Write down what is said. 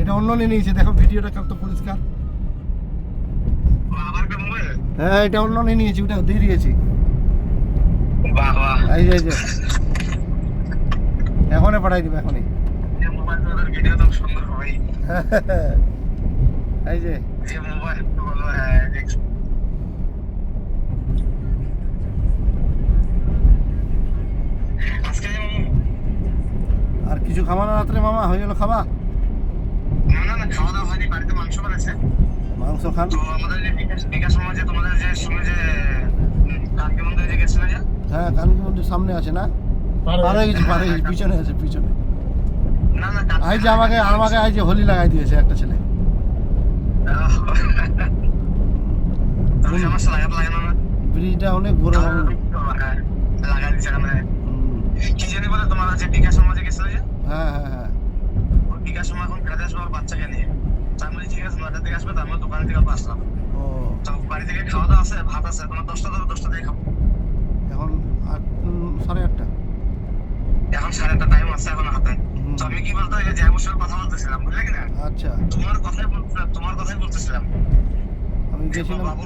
এটা অন্য নিয়ে নিয়েছে, দেখো ভিডিওটা কত পরিষ্কার। হ্যাঁ এটা অন্য নিয়ে নিয়েছি, ওটা দিয়ে দিয়েছি। এই যে এখনই পাঠাই দিবে, এখনই। এই যে আর কিছু খাওয়া না রাত্রে মামা? হয়ে গেল খাওয়া? খাওয়া দাওয়া হয়নি, বাড়িতে মাংস বানাচ্ছে। মাংস খান। তো আমাদের যে বিকাশ সমাজে তোমাদের যে শুনে যে কালকে মন্দিরে যে গেছিল যে, হ্যাঁ কানকি মন্দির সামনে আছে না? পারে গেছি, পিছনে আছে, পিছনে। না এই যে আমাকে এই যে হোলি লাগাই দিয়েছে একটা ছেলে। সমস্যা লাগানো না, ব্রিজটা অনেক বড় হবে। লাগাই দিচ্ছে এখানে। কি জানি বলে তোমার যে বিকাশ সমাজে গেছিল যে, হ্যাঁ হ্যাঁ হ্যাঁ। ওই বিকাশ সময় এখন ফেরত আসবে ওর বাচ্চাকে নিয়ে। তার মানে ঠিক আছে 9টার দিকে আসবে, তার মানে দোকান থেকে আসলাম। ও তো বাড়ি থেকে খাওয়া দাওয়া আছে, ভাত আছে, তোমার 10টা ধরো, 10টা দিয়ে খাবো। এখন 8:30। এখন 8:30 টাইম আছে এখন হাতে। তো আমি কি বলতো, এই যে বসে কথা বলতেছিলাম, বুঝলে কিনা? আচ্ছা তোমার কথাই বলতেছিলাম। আমি গেছিলাম।